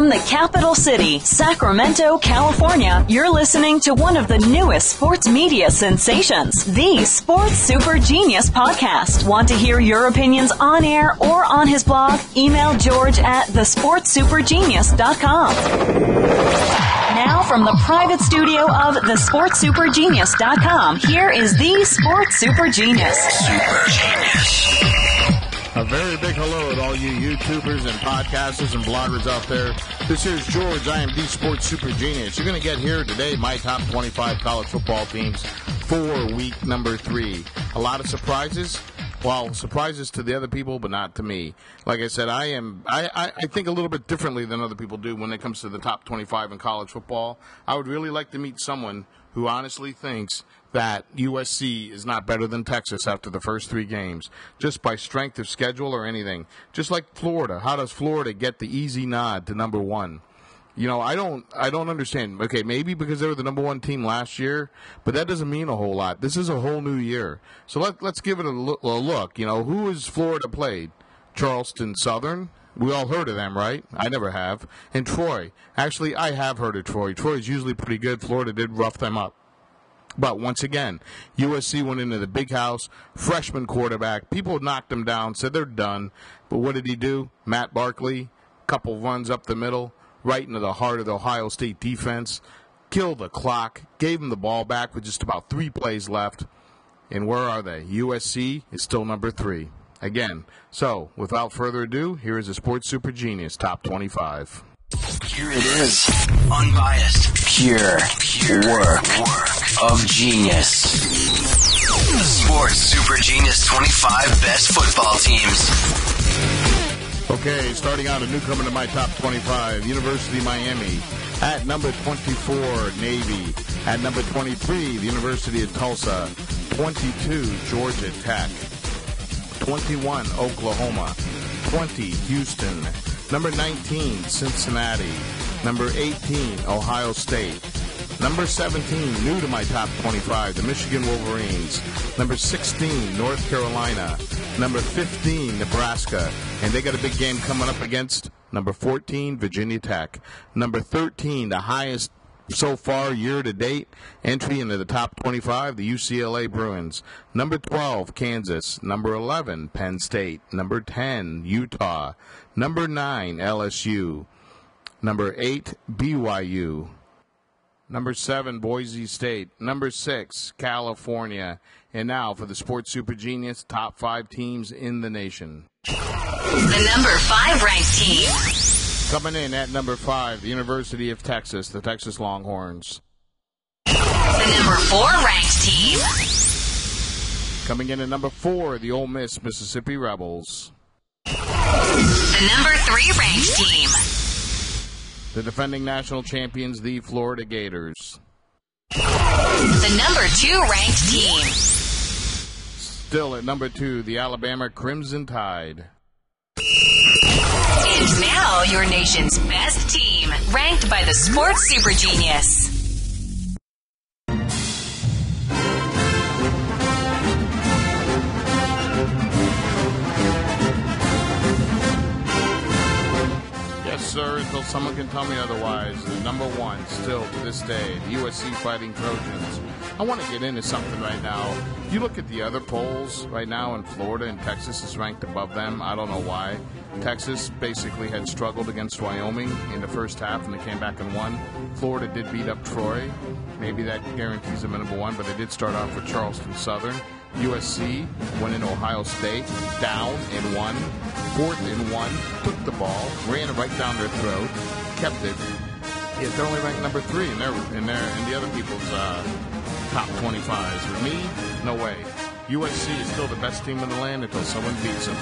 From the capital city, Sacramento, California, you're listening to one of the newest sports media sensations, the Sports Super Genius Podcast. Want to hear your opinions on air or on his blog? Email George at thesportsupergenius.com. Now from the private studio of thesportsupergenius.com, here is the Sports Super Genius. Super Genius. A very big hello to all you YouTubers and podcasters and bloggers out there. This is George. I am the Sports Super Genius. You're going to get here today my top 25 college football teams for week number 3. A lot of surprises. Well, surprises to the other people, but not to me. Like I said, I think a little bit differently than other people do when it comes to the top 25 in college football. I would really like to meet someone who honestly thinks that USC is not better than Texas after the first 3 games, just by strength of schedule or anything. Just like Florida. How does Florida get the easy nod to number 1? You know, I don't understand. Okay, maybe because they were the number 1 team last year, but that doesn't mean a whole lot. This is a whole new year. So let's give it a look. You know, who has Florida played? Charleston Southern. We all heard of them, right? I never have. And Troy. Actually, I have heard of Troy. Troy's usually pretty good. Florida did rough them up. But once again, USC went into the big house, freshman quarterback. People knocked him down, said they're done. But what did he do? Matt Barkley, couple runs up the middle, right into the heart of the Ohio State defense, killed the clock, gave him the ball back with just about 3 plays left. And where are they? USC is still number 3. Again, so without further ado, here is the Sports Super Genius Top 25. Here it is. Unbiased. Pure work of genius. The Sports Super Genius 25 best football teams. Okay, starting out, a newcomer to my top 25, University of Miami. At number 24, Navy. At number 23, the University of Tulsa. 22, Georgia Tech. 21, Oklahoma. 20, Houston. Number 19, Cincinnati. Number 18, Ohio State. Number 17, new to my top 25, the Michigan Wolverines. Number 16, North Carolina. Number 15, Nebraska. And they got a big game coming up against number 14, Virginia Tech. Number 13, the highest so far year-to-date entry into the top 25, the UCLA Bruins. Number 12, Kansas. Number 11, Penn State. Number 10, Utah. Number 9, LSU. Number 8, BYU. Number 7, Boise State. Number 6, California. And now for the Sports Super Genius top 5 teams in the nation. The number 5 ranked team. Coming in at number 5, the University of Texas, the Texas Longhorns. The number 4 ranked team. Coming in at number 4, the Ole Miss Mississippi Rebels. The number 3 ranked team. The defending national champions, the Florida Gators. The number 2 ranked team. Still at number 2, the Alabama Crimson Tide. And now, your nation's best team, ranked by the Sports Super Genius. Yes, sir, until someone can tell me otherwise. The number 1, still to this day, the USC Fighting Trojans. I want to get into something right now. If you look at the other polls right now in Florida, and Texas is ranked above them. I don't know why. Texas basically had struggled against Wyoming in the first half, and they came back and won. Florida did beat up Troy. Maybe that guarantees them a number 1, but they did start off with Charleston Southern. USC went into Ohio State, down and won. 4th and 1, took the ball, ran it right down their throat, kept it. Yet they're only ranked number 3 in the other people's top 25s. With me, no way. USC is still the best team in the land until someone beats them.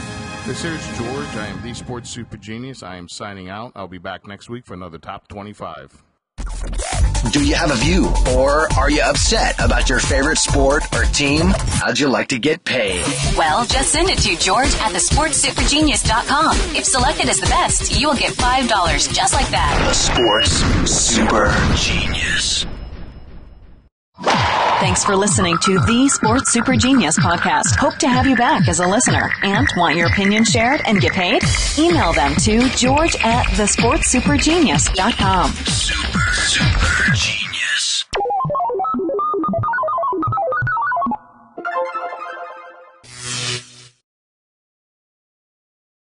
This here's George. I am the Sports Super Genius. I am signing out. I'll be back next week for another top 25. Do you have a view, or are you upset about your favorite sport or team? How'd you like to get paid? Well, just send it to George at thesportsupergenius.com. If selected as the best, you will get $5 just like that. The Sports Super Genius. Thanks for listening to the Sports Super Genius podcast. Hope to have you back as a listener. And want your opinion shared and get paid? Email them to george@thesportsupergenius.com. Super Genius.